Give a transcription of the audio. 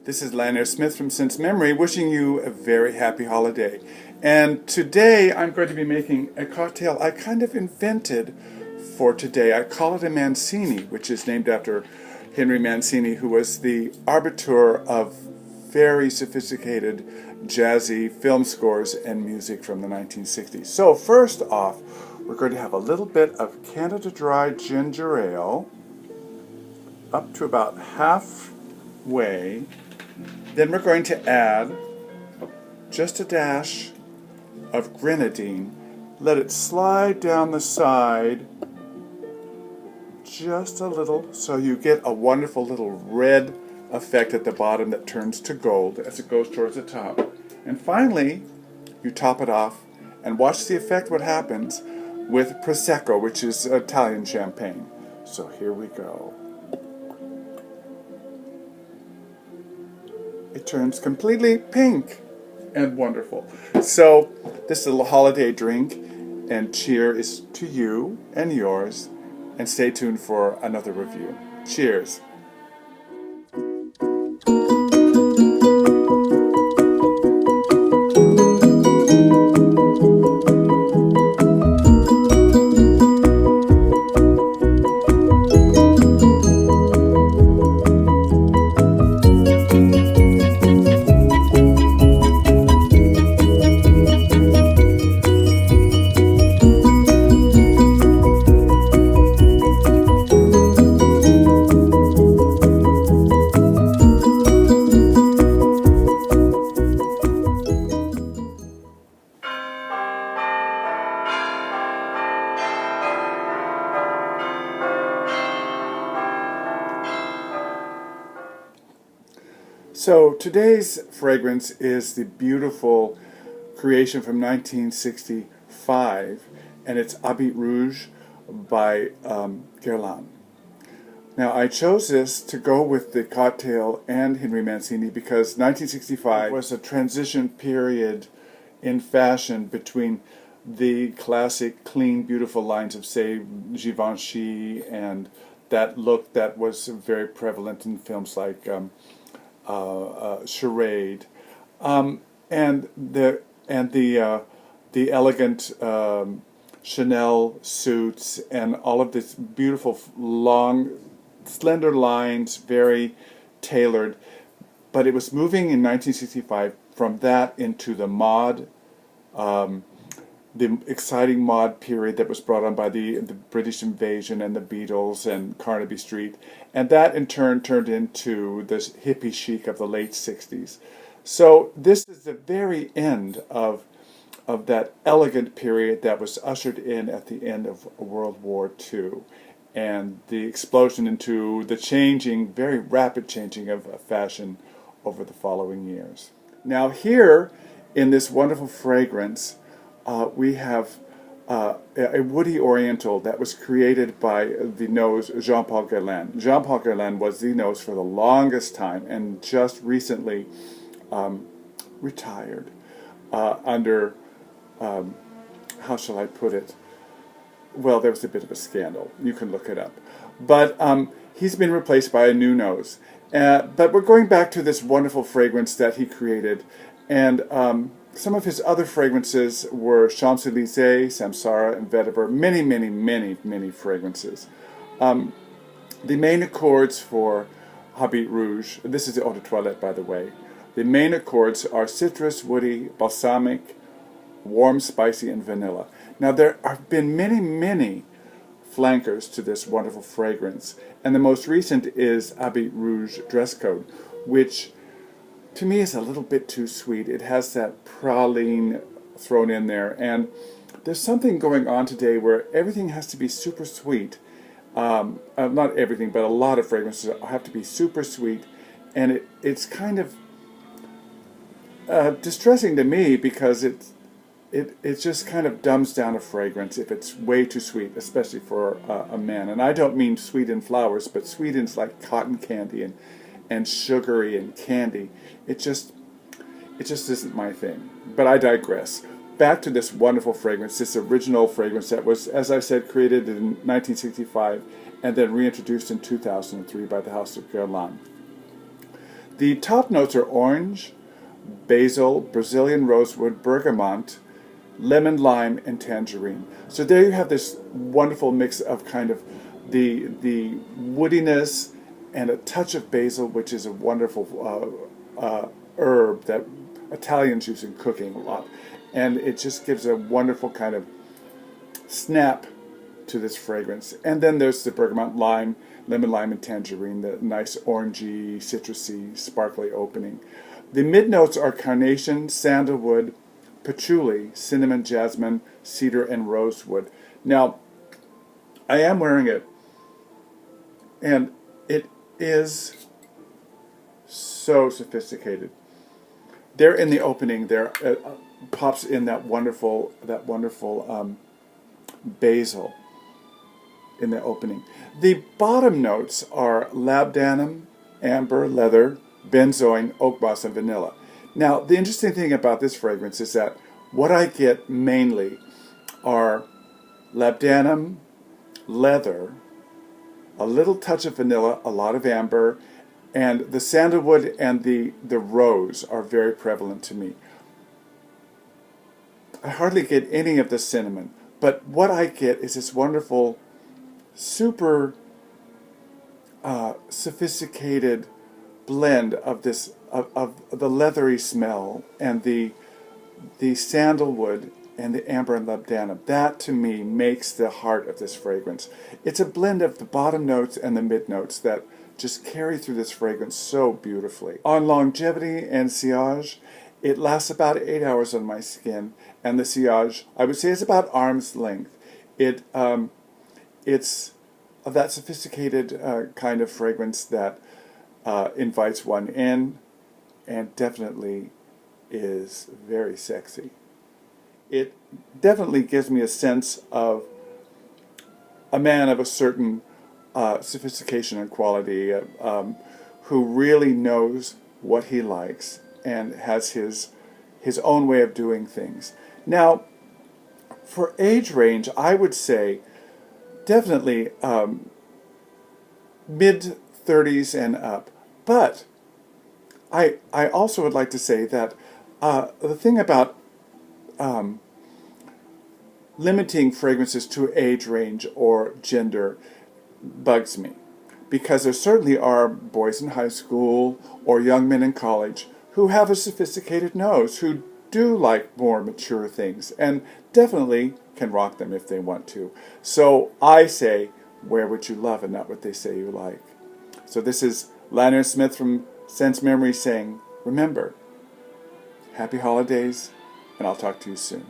This is Lanier Smith from Since Memory, wishing you a very happy holiday. And today I'm going to be making a cocktail I kind of invented for today. I call it a Mancini, which is named after Henry Mancini, who was the arbiter of very sophisticated jazzy film scores and music from the 1960s. So first off, we're going to have a little bit of Canada Dry ginger ale, up to about halfway. Then we're going to add just a dash of grenadine. Let it slide down the side just a little so you get a wonderful little red effect at the bottom that turns to gold as it goes towards the top. And finally, you top it off and watch the effect what happens with Prosecco, which is Italian champagne. So here we go. It turns completely pink and wonderful. So this is a holiday drink, and cheers to you and yours, and stay tuned for another review. Cheers. So today's fragrance is the beautiful creation from 1965, and it's Rouge by Guerlain. Now I chose this to go with the cocktail and Henry Mancini because 1965 was a transition period in fashion between the classic, clean, beautiful lines of, say, Givenchy and that look that was very prevalent in films like Charade, and the elegant Chanel suits and all of this beautiful long, slender lines, very tailored. But it was moving in 1965 from that into the mod, the exciting mod period that was brought on by the British invasion and the Beatles and Carnaby Street, and that in turn turned into this hippie chic of the late 60s. So this is the very end of that elegant period that was ushered in at the end of World War II, and the explosion into the changing, very rapid changing of fashion over the following years. Now here, in this wonderful fragrance, we have a woody oriental that was created by the nose Jean-Paul Guerlain. Jean-Paul Guerlain was the nose for the longest time and just recently retired under, how shall I put it? Well, there was a bit of a scandal. You can look it up. But he's been replaced by a new nose. But we're going back to this wonderful fragrance that he created, and some of his other fragrances were Champs-Élysées, Samsara, and Vetiver. Many, many, many, many fragrances. The main accords for Habit Rouge, this is the eau de toilette, by the way. The main accords are citrus, woody, balsamic, warm, spicy, and vanilla. Now, there have been many, many flankers to this wonderful fragrance, and the most recent is Habit Rouge Dress Code, which to me is a little bit too sweet. It has that praline thrown in there, and there's something going on today where everything has to be super sweet. Not everything, but a lot of fragrances have to be super sweet, and it's kind of distressing to me because it just kind of dumbs down a fragrance if it's way too sweet, especially for a man. And I don't mean sweet in flowers, but sweet in like cotton candy and sugary and candy. It just isn't my thing. But I digress. Back to this wonderful fragrance, this original fragrance that was, as I said, created in 1965 and then reintroduced in 2003 by the House of Guerlain. The top notes are orange, basil, Brazilian rosewood, bergamot, lemon, lime, and tangerine. So there you have this wonderful mix of kind of the woodiness and a touch of basil, which is a wonderful herb that Italians use in cooking a lot. And it just gives a wonderful kind of snap to this fragrance. And then there's the bergamot, lime, lemon, lime, and tangerine, the nice orangey, citrusy, sparkly opening. The mid notes are carnation, sandalwood, patchouli, cinnamon, jasmine, cedar, and rosewood. Now, I am wearing it, and it is so sophisticated. There in the opening, there pops in that wonderful basil in the opening. The bottom notes are labdanum, amber, leather, benzoin, oak moss, and vanilla. Now, the interesting thing about this fragrance is that what I get mainly are labdanum, leather, a little touch of vanilla, a lot of amber, and the sandalwood and the rose are very prevalent to me. I hardly get any of the cinnamon, but what I get is this wonderful, super sophisticated blend of this of the leathery smell and the sandalwood and the amber and labdanum. That to me makes the heart of this fragrance. It's a blend of the bottom notes and the mid notes that just carry through this fragrance so beautifully. On longevity and sillage, it lasts about 8 hours on my skin, and the sillage, I would say, is about arm's length. It's of that sophisticated kind of fragrance that invites one in and definitely is very sexy. It definitely gives me a sense of a man of a certain sophistication and quality who really knows what he likes and has his own way of doing things. Now, for age range, I would say definitely mid-30s and up. But I also would like to say that the thing about limiting fragrances to age range or gender bugs me, because there certainly are boys in high school or young men in college who have a sophisticated nose, who do like more mature things, and definitely can rock them if they want to. So I say, wear what you love and not what they say you like. So this is Lionel Smith from Sense Memory saying, remember, happy holidays, and I'll talk to you soon.